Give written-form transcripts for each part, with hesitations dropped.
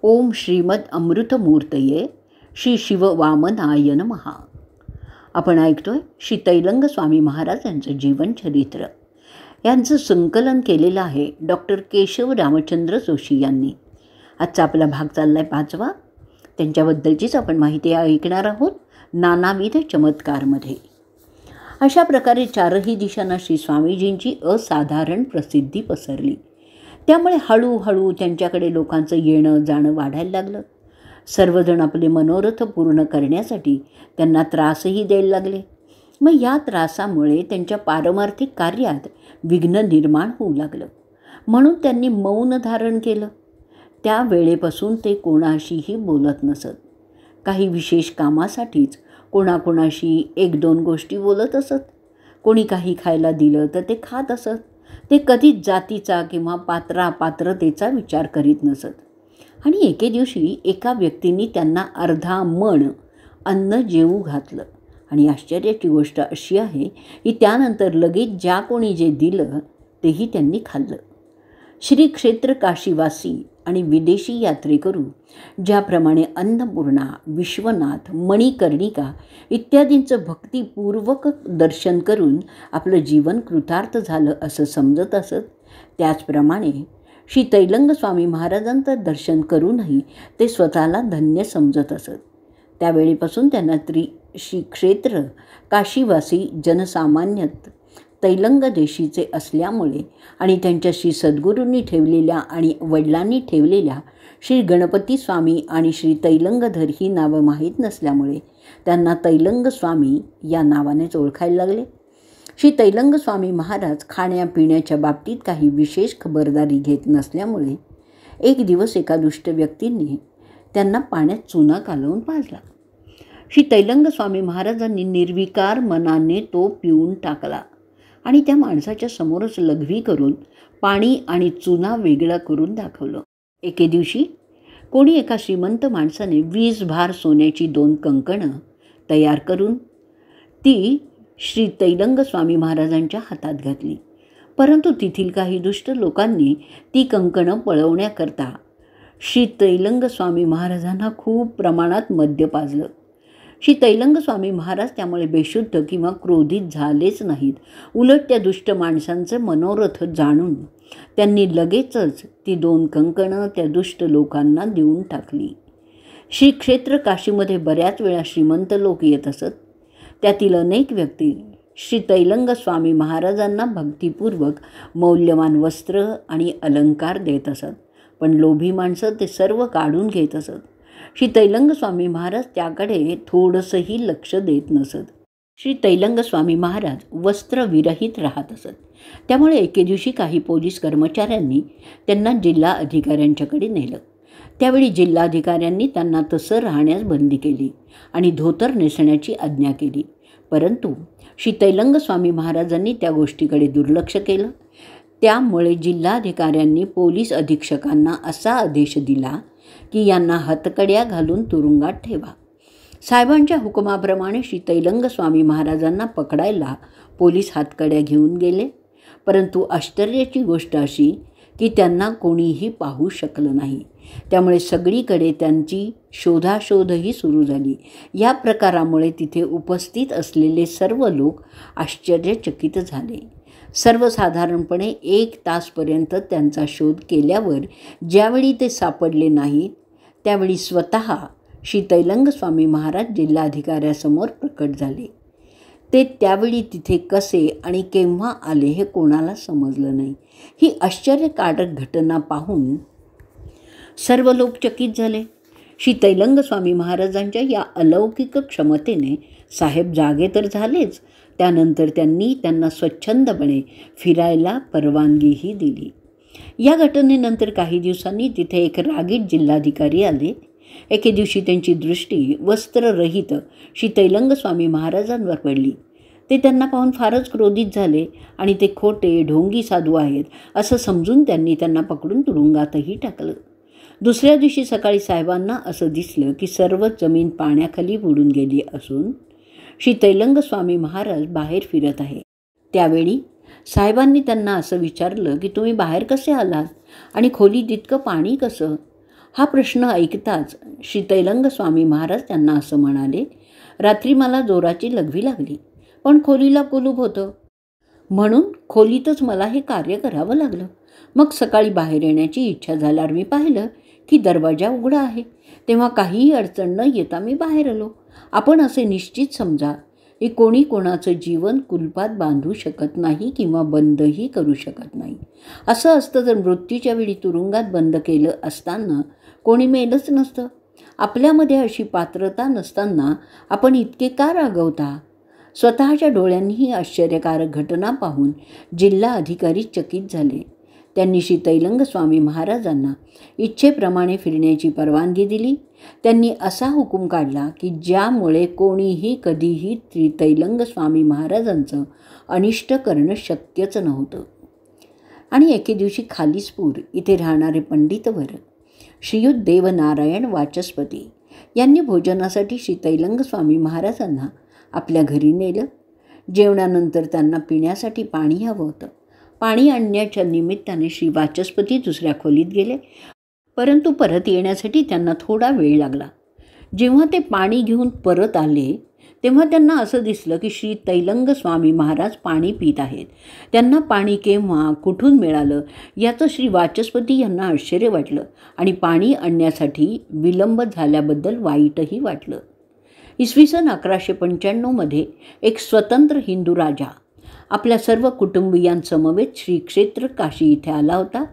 ओम श्रीमद अमृतमूर्तये श्री शिववामनाय नमः. आपण ऐकतोय श्री तैलंग स्वामी महाराज यांचं जीवनचरित्र. यांचं संकलन केलेलं आहे डॉक्टर केशव रामचंद्र जोशी यांनी. आजचा आपला भाग चालला आहे 5वा. त्यांच्याबद्दलचीच आपण माहिती ऐकणार आहोत नानाविध चमत्कारमध्ये. अशा प्रकारे चारही दिशांना श्री स्वामीजींची असाधारण प्रसिद्धी पसरली. त्यामुळे हळूहळू त्यांच्याकडे लोकांचं येणं जाणं वाढायला लागलं. सर्वजण आपले मनोरथ पूर्ण करण्यासाठी त्यांना त्रासही द्यायला लागले. मग या त्रासामुळे त्यांच्या पारमार्थिक कार्यात विघ्न निर्माण होऊ लागलं. म्हणून त्यांनी मौन धारण केलं. त्या वेळेपासून ते कोणाशीही बोलत नसत. काही विशेष कामासाठीच कोणाकोणाशी 1-2 गोष्टी बोलत असत. कोणी काही खायला दिलं तर ते खात असत. ते कधीच जातीचा किंवा पात्रतेचा विचार करीत नसत. आणि एके दिवशी एका व्यक्तीने त्यांना अर्धा मण अन्न जेवू घातलं. आणि आश्चर्याची गोष्ट अशी आहे की त्यानंतर लगेच ज्या कोणी जे दिलं तेही त्यांनी खाल्लं. श्री क्षेत्र काशीवासी आणि विदेशी यात्रेकरू ज्याप्रमाणे अन्नपूर्णा, विश्वनाथ, मणिकर्णिका इत्यादींचं भक्तिपूर्वक दर्शन करून आपलं जीवन कृतार्थ झालं असं समजत असत, त्याचप्रमाणे श्री तैलंग स्वामी महाराजांचं दर्शन करूनही ते स्वतःला धन्य समजत असत. त्यावेळीपासून त्यांना श्री क्षेत्र काशीवासी जनसामान्यत तैलंग देशीचे असल्यामुळे आणि त्यांच्याशी सद्गुरूंनी ठेवलेल्या आणि वडिलांनी ठेवलेल्या श्री गणपती स्वामी आणि श्री तैलंगधर ही नावं माहीत नसल्यामुळे त्यांना तैलंग स्वामी या नावानेच ओळखायला लागले. श्री तैलंग स्वामी महाराज खाण्यापिण्याच्या बाबतीत काही विशेष खबरदारी घेत नसल्यामुळे एक दिवस एका दुष्ट व्यक्तीने त्यांना पाण्यात चुना कालवून पाजला. श्री तैलंग स्वामी महाराजांनी निर्विकार मनाने तो पिऊन टाकला आणि त्या माणसाच्या समोरच लघवी करून पाणी आणि चुना वेगळा करून दाखवलं. एके दिवशी कोणी एका श्रीमंत माणसाने 20 भार सोन्याची 2 कंकणं तयार करून ती श्री तैलंग स्वामी महाराजांच्या हातात घातली. परंतु तेथील काही दुष्ट लोकांनी ती कंकणं पळवण्याकरता श्री तैलंग स्वामी महाराजांना खूप प्रमाणात मद्य पाजलं. श्री तैलंग स्वामी महाराज त्यामुळे बेशुद्ध किंवा क्रोधित झालेच नाहीत. उलट त्या दुष्ट माणसांचं मनोरथ जाणून त्यांनी लगेचच ती 2 कंकणं त्या दुष्ट लोकांना देऊन टाकली. श्री क्षेत्र काशीमध्ये बऱ्याच वेळा श्रीमंत लोक येत असत. त्यातील अनेक व्यक्ती श्री तैलंग स्वामी महाराजांना भक्तिपूर्वक मौल्यवान वस्त्र आणि अलंकार देत असत. पण लोभी माणसं ते सर्व काढून घेत असत. श्री तैलंग स्वामी महाराज त्याकडे थोडंसंही लक्ष देत नसत. श्री तैलंग स्वामी महाराज वस्त्रविरहित राहत असत. त्यामुळे एके दिवशी काही पोलीस कर्मचाऱ्यांनी त्यांना जिल्हा अधिकाऱ्यांच्याकडे नेलं. त्यावेळी जिल्हाधिकाऱ्यांनी त्यांना तसं राहण्यास बंदी केली आणि धोतर नेसण्याची आज्ञा केली. परंतु श्री तैलंग स्वामी महाराजांनी त्या गोष्टीकडे दुर्लक्ष केलं. त्यामुळे जिल्हाधिकाऱ्यांनी पोलीस अधीक्षकांना असा आदेश दिला की यांना हातकड्या घालून तुरुंगात ठेवा. साहेबांच्या हुकुमाप्रमाणे श्री तैलंग स्वामी महाराजांना पकडायला पोलीस हातकड्या घेऊन गेले. परंतु आश्चर्याची गोष्ट अशी की त्यांना कोणीही पाहू शकलं नाही. त्यामुळे सगळीकडे त्यांची शोधाशोधही सुरू झाली. या प्रकारामुळे तिथे उपस्थित असलेले सर्व लोक आश्चर्यचकित झाले. सर्वसाधारणपणे 1 तासपर्यंत त्यांचा शोध केल्यावर ज्यावेळी ते सापडले नाहीत त्यावेळी स्वतः श्री तैलंग स्वामी महाराज जिल्हाधिकाऱ्यासमोर प्रकट झाले. ते त्यावेळी तिथे कसे आणि केव्हा आले हे कोणाला समजलं नाही. ही आश्चर्यकारक घटना पाहून सर्व लोक चकित झाले. श्री तैलंग स्वामी महाराजांच्या या अलौकिक क्षमतेने साहेब जागे तर झालेच, त्यानंतर त्यांनी त्यांना स्वच्छंदपणे फिरायला परवानगीही दिली. या घटनेनंतर काही दिवसांनी तिथे एक रागीट जिल्हाधिकारी आले. एके दिवशी त्यांची दृष्टी वस्त्ररहित श्री तैलंग स्वामी महाराजांवर पडली. ते त्यांना पाहून फारच क्रोधित झाले आणि ते खोटे ढोंगी साधू आहेत असं समजून त्यांनी त्यांना पकडून तुरुंगातही टाकलं. दुसऱ्या दिवशी सकाळी साहेबांना असं दिसलं की सर्व जमीन पाण्याखाली बुडून गेली असून श्री तैलंग स्वामी महाराज बाहेर फिरत आहे. त्यावेळी साहेबांनी त्यांना असं विचारलं की तुम्ही बाहेर कसे आलात आणि खोलीत इतकं पाणी कसं? हा प्रश्न ऐकताच श्री तैलंग स्वामी महाराज त्यांना असं म्हणाले, रात्री मला जोराची लघवी लागली, पण खोलीला कुलूप होतं, म्हणून खोलीतच मला हे कार्य करावं लागलं. मग सकाळी बाहेर येण्याची इच्छा झाल्यावर मी पाहिलं की दरवाजा उघडा आहे. तेव्हा काहीही अडचण न येता मी बाहेर आलो. आपण असे निश्चित समजा की कोणी कोणाचं जीवन कुलपात बांधू शकत नाही किंवा बंदही करू शकत नाही. असं असतं तर मृत्यूच्या वेळी तुरुंगात बंद केलं असताना कोणी मेलंच नसतं. आपल्यामध्ये अशी पात्रता नसताना आपण इतके का रागवता? स्वतःच्या डोळ्यांनी ही आश्चर्यकारक घटना पाहून जिल्हा अधिकारी चकित झाले. त्यांनी श्री तैलंग स्वामी महाराजांना इच्छेप्रमाणे फिरण्याची परवानगी दिली. त्यांनी असा हुकूम काढला की ज्यामुळे कोणीही कधीही श्री तैलंग स्वामी महाराजांचं अनिष्ट करणं शक्यच नव्हतं. आणि एके दिवशी खालीसपूर इथे राहणारे पंडितवर श्रीयुत देवनारायण वाचस्पती यांनी भोजनासाठी श्री तैलंग स्वामी महाराजांना आपल्या घरी नेलं. जेवणानंतर त्यांना पिण्यासाठी पाणी हवं होतं. पाणी आणण्याच्या निमित्ताने श्री वाचस्पती दुसऱ्या खोलीत गेले, परंतु परत येण्यासाठी त्यांना थोडा वेळ लागला. जेव्हा ते पाणी घेऊन परत आले तेव्हा त्यांना असं दिसलं की श्री तैलंग स्वामी महाराज पाणी पित आहेत. त्यांना पाणी केव्हा कुठून मिळालं याचं श्री वाचस्पती यांना आश्चर्य वाटलं आणि पाणी आणण्यासाठी विलंब झाल्याबद्दल वाईटही वाटलं. इसवी सन 1195मध्ये एक स्वतंत्र हिंदू राजा आपल्या सर्व कुटुंबियांसमवेत श्री क्षेत्र काशी इथे आला होता.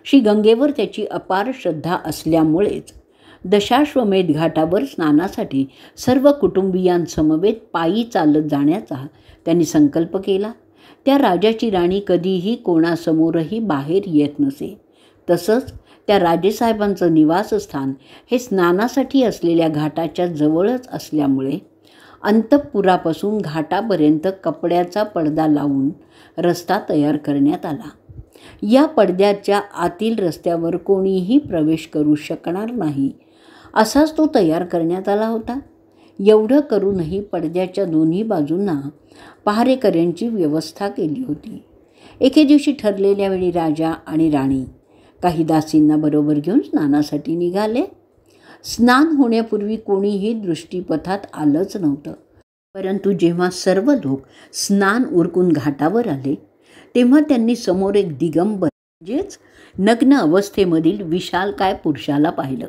श्री गंगेवर त्याची अपार श्रद्धा असल्यामुळेच दशाश्वमेध घाटावर स्नानासाठी सर्व कुटुंबियांसमवेत पायी चालत जाण्याचा त्यांनी संकल्प केला. त्या राजाची राणी कधीही कोणासमोरही बाहेर येत नसे. तसंच त्या राजेसाहेबांचं निवासस्थान हे स्नानासाठी असलेल्या घाटाच्या जवळच असल्यामुळे अंतःपुरापासून घाटापर्यंत कपड्याचा पडदा लावून रस्ता तयार करण्यात आला. या पडद्याच्या आतील रस्त्यावर कोणीही प्रवेश करू शकणार नाही असाच तो तयार करण्यात आला होता. एवढं करूनही पडद्याच्या दोन्ही बाजूंना पहारेकऱ्यांची व्यवस्था केली होती. एके दिवशी ठरलेल्या वेळी राजा आणि राणी काही दासींना बरोबर घेऊन स्नानासाठी निघाले. स्नान होण्यापूर्वी कोणीही दृष्टीपथात आलंच नव्हतं. परंतु जेव्हा सर्व लोक स्नान उरकून घाटावर आले तेव्हा त्यांनी समोर एक दिगंबर म्हणजेच नग्न अवस्थेमधील विशालकाय पुरुषाला पाहिलं.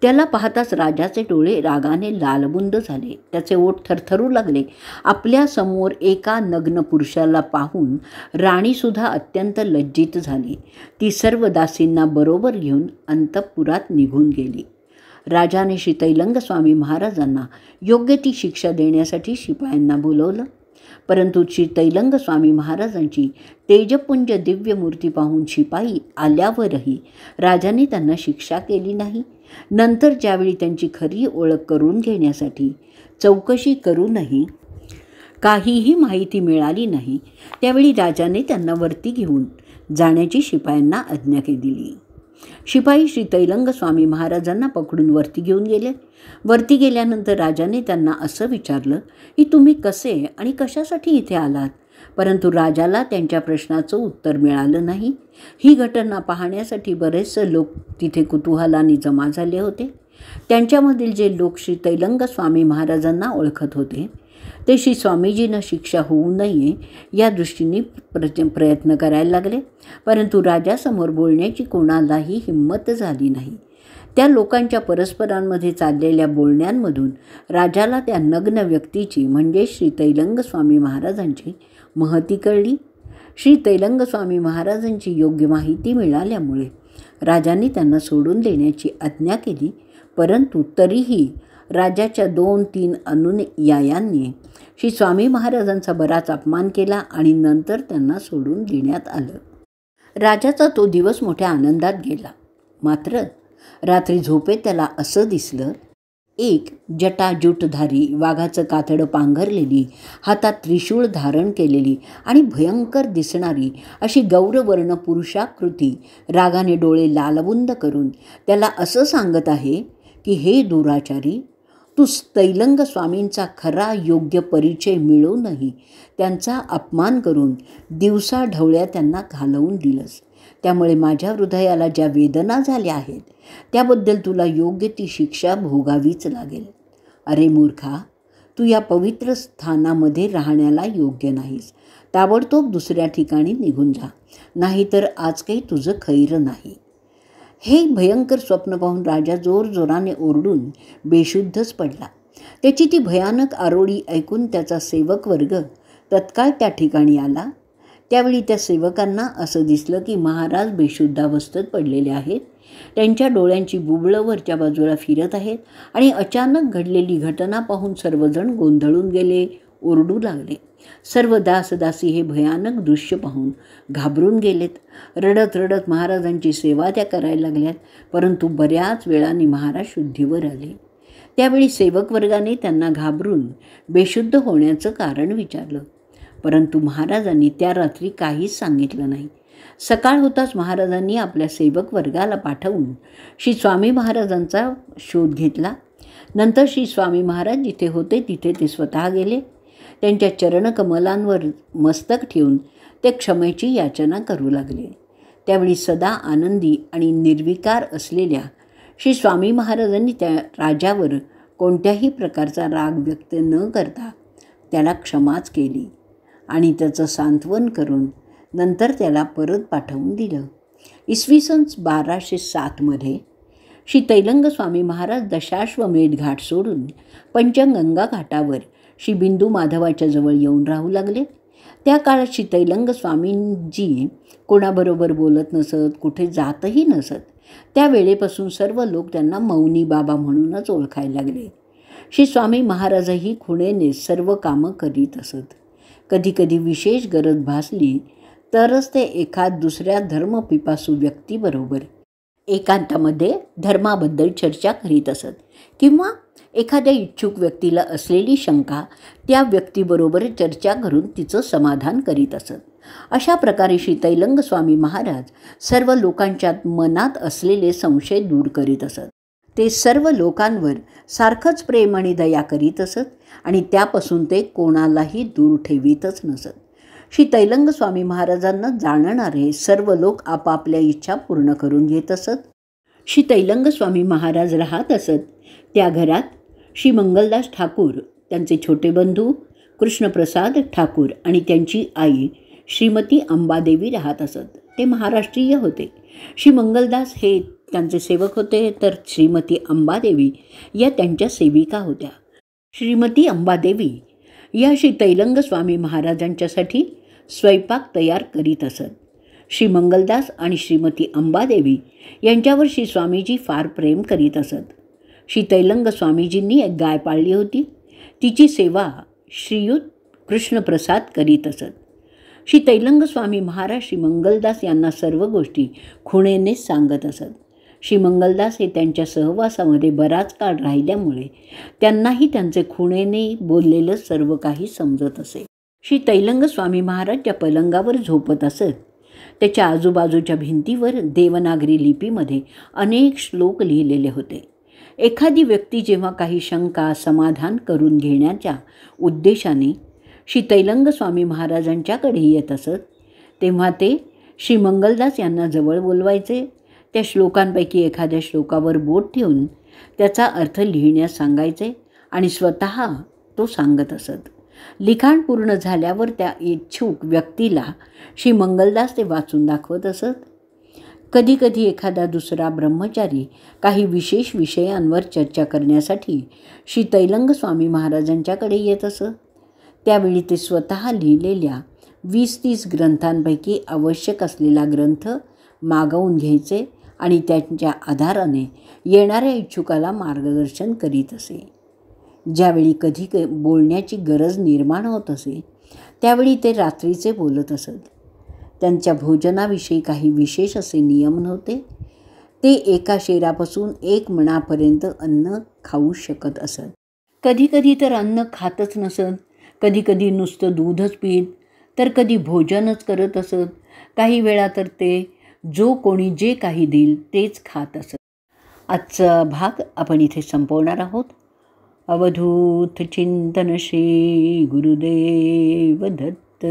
त्याला पाहताच राजाचे डोळे रागाने लालबुंद झाले. त्याचे ओठ थरथरू लागले. आपल्यासमोर एका नग्न पुरुषाला पाहून राणीसुद्धा अत्यंत लज्जित झाली. ती सर्व दासींना बरोबर घेऊन अंतःपुरात निघून गेली. राजाने श्री तैलंग स्वामी महाराजांना योग्य ती शिक्षा देण्यासाठी शिपायांना बोलवलं. परंतु श्री तैलंग स्वामी महाराजांची तेजपुंज दिव्य मूर्ती पाहून शिपाई आल्यावरही राजाने त्यांना शिक्षा केली नाही. नंतर ज्यावेळी त्यांची खरी ओळख करून घेण्यासाठी चौकशी करूनही काहीही माहिती मिळाली नाही त्यावेळी राजाने त्यांना वरती घेऊन जाण्याची शिपायांना आज्ञा दिली. शिपाई श्री तैलंग स्वामी महाराजांना पकडून वरती घेऊन गेले. वरती गेल्यानंतर राजाने त्यांना असं विचारलं की तुम्ही कसे आणि कशासाठी इथे आलात. परंतु राजाला त्यांच्या प्रश्नाचं उत्तर मिळालं नाही. ही घटना पाहण्यासाठी बरेचसे लोक तिथे कुतूहलाने जमा झाले होते. त्यांच्यामधील जे लोक श्री तैलंग स्वामी महाराजांना ओळखत होते ते श्री स्वामीजींना शिक्षा होऊ नये या दृष्टीने प्रयत्न करायला लागले. परंतु राजासमोर बोलण्याची कोणालाही हिंमत झाली नाही. त्या लोकांच्या परस्परांमध्ये चाललेल्या बोलण्यांमधून राजाला त्या नग्न व्यक्तीची म्हणजे श्री तैलंग स्वामी महाराजांची महती कळली. श्री तैलंग स्वामी महाराजांची योग्य माहिती मिळाल्यामुळे राजाने त्यांना सोडून देण्याची आज्ञा केली. परंतु तरीही राजाच्या 2-3 अनुयायांनी श्री स्वामी महाराजांचा बराच अपमान केला आणि नंतर त्यांना सोडून देण्यात आलं. राजाचा तो दिवस मोठ्या आनंदात गेला. मात्र रात्री झोपेत त्याला असं दिसलं, एक जटाजूटधारी वाघाचं कातडं पांघरलेली, हातात त्रिशूळ धारण केलेली आणि भयंकर दिसणारी अशी गौरवर्ण पुरुषाकृती रागाने डोळे लालबुंद करून त्याला असं सांगत आहे की हे दुराचारी, तू तैलंग स्वामींचा खरा योग्य परिचय मिळवूनही त्यांचा अपमान करून दिवसा ढवळ्या त्यांना घालवून दिलंस. त्यामुळे माझ्या हृदयाला ज्या वेदना झाल्या आहेत त्याबद्दल तुला योग्य ती शिक्षा भोगावीच लागेल. अरे मूर्खा, तू या पवित्र स्थानामध्ये राहण्याला योग्य नाहीस. ताबडतोब दुसऱ्या ठिकाणी निघून जा, नाहीतर आज काही तुझं खैर नाही. हे भयंकर स्वप्न पाहून राजा जोरजोराने ओरडून बेशुद्धच पडला. त्याची ती भयानक आरोळी ऐकून त्याचा सेवक वर्ग तत्काळ त्या ठिकाणी आला. त्यावेळी त्या सेवकांना असं दिसलं की महाराज बेशुद्धावस्थेत पडलेले आहेत. त्यांच्या डोळ्यांची बुबळं वरच्या बाजूला फिरत आहेत आणि अचानक घडलेली घटना पाहून सर्वजण गोंधळून गेले, ओरडू लागले. सर्व दासदासी हे भयानक दृश्य पाहून घाबरून गेलेत. रडत रडत महाराजांची सेवा त्या करायला लागल्यात. परंतु बऱ्याच वेळाने महाराज शुद्धीवर आले. त्यावेळी सेवक वर्गाने त्यांना घाबरून बेशुद्ध होण्याचं कारण विचारलं, परंतु महाराजांनी त्या रात्री काहीच सांगितलं नाही. सकाळ होताच महाराजांनी आपल्या सेवक वर्गाला पाठवून श्री स्वामी महाराजांचा शोध घेतला. नंतर श्री स्वामी महाराज जिथे होते तिथे ते स्वतः गेले. त्यांच्या चरणकमलांवर मस्तक ठेवून ते क्षमेची याचना करू लागले. त्यावेळी सदा आनंदी आणि निर्विकार असलेल्या श्री स्वामी महाराजांनी त्या राजावर कोणत्याही प्रकारचा राग व्यक्त न करता त्याला क्षमाच केली आणि त्याचं सांत्वन करून नंतर त्याला परत पाठवून दिलं. इसवी सन 1207 श्री तैलंग स्वामी महाराज दशाश्वमेध घाट सोडून पंचगंगा घाटावर श्री बिंदू माधवाच्या जवळ येऊन राहू लागले. त्या काळात श्री तैलंग स्वामींजी कोणाबरोबर बोलत नसत, कुठे जातही नसत. त्या वेळेपासून सर्व लोक त्यांना मौनी बाबा म्हणूनच ओळखायला लागले. श्री स्वामी महाराजही खुणेने सर्व कामं करीत असत. कधीकधी विशेष गरज भासली तरच ते एखाद दुसऱ्या धर्मपिपासू व्यक्तीबरोबर एकांतामध्ये धर्माबद्दल चर्चा करीत असत किंवा एखाद्या इच्छुक व्यक्तीला असलेली शंका त्या व्यक्तीबरोबर चर्चा करून तिचं समाधान करीत असत. अशा प्रकारे श्री तैलंग स्वामी महाराज सर्व लोकांच्या मनात असलेले संशय दूर करीत असत. ते सर्व लोकांवर सारखंच प्रेम आणि दया करीत असत आणि त्यापासून ते कोणालाही दूर ठेवीतच नसत. श्री तैलंग स्वामी महाराजांना जाणणारे सर्व लोक आपापल्या इच्छा पूर्ण करून घेत असत. श्री तैलंग स्वामी महाराज राहत असत त्या घरात श्री मंगलदास ठाकूर, त्यांचे छोटे बंधू कृष्णप्रसाद ठाकूर आणि त्यांची आई श्रीमती अंबादेवी राहत असत. ते महाराष्ट्रीय होते. श्री मंगलदास हे त्यांचे सेवक होते, तर श्रीमती अंबादेवी या त्यांच्या सेविका होत्या. श्रीमती अंबादेवी या श्री तैलंग स्वामी महाराजांच्यासाठी स्वयंपाक तयार करीत असत. श्री मंगलदास आणि श्रीमती अंबादेवी यांच्यावर श्री स्वामीजी फार प्रेम करीत असत. श्री तैलंग स्वामीजींनी एक गाय पाळली होती. तिची सेवा श्रीयुत कृष्णप्रसाद करीत असत. श्री तैलंग स्वामी महाराज श्री मंगलदास यांना सर्व गोष्टी खुणेने सांगत असत. श्री मंगलदास हे त्यांच्या सहवासामध्ये बराच काळ राहिल्यामुळे त्यांनाही त्यांचे खुणेने बोललेलं सर्व काही समजत असे. श्री तैलंग स्वामी महाराज ज्या पलंगावर झोपत असत त्याच्या आजूबाजूच्या भिंतीवर देवनागरी लिपीमध्ये अनेक श्लोक लिहिलेले होते. एखादी व्यक्ती जेव्हा काही शंका समाधान करून घेण्याच्या उद्देशाने श्री तैलंग स्वामी महाराजांच्याकडे येत असत तेव्हा ते श्री मंगलदास यांना जवळ बोलवायचे. त्या श्लोकांपैकी एखाद्या श्लोकावर बोट ठेवून त्याचा अर्थ लिहिण्यास सांगायचे आणि स्वतः तो सांगत असत. लिखाण पूर्ण झाल्यावर त्या इच्छुक व्यक्तीला श्री मंगलदास ते वाचून दाखवत असत. कधीकधी एखादा दुसरा ब्रह्मचारी काही विशेष विषयांवर चर्चा करण्यासाठी श्री तैलंग स्वामी महाराजांच्याकडे येत असत. त्यावेळी ते स्वतः लिहिलेल्या 20-30 ग्रंथांपैकी आवश्यक असलेला ग्रंथ मागवून घ्यायचे आणि त्यांच्या आधाराने येणाऱ्या इच्छुकाला मार्गदर्शन करीत असे. ज्यावेळी कधी बोलण्याची गरज निर्माण होत असे त्यावेळी ते रात्रीचे बोलत असत. त्यांच्या भोजनाविषयी काही विशेष असे नियम नव्हते. ते एका शेरापासून 1 मणापर्यंत अन्न खाऊ शकत असत. कधीकधी तर अन्न खातच नसत, कधीकधी नुसतं दूधच पीत, तर कधी भोजनच करत असत. काही वेळा तर ते जो कोणी जे काही देईल तेच खात असत. आजचा भाग आपण इथे संपवणार आहोत. अवधूत चिंतन श्री गुरुदेव दत्त.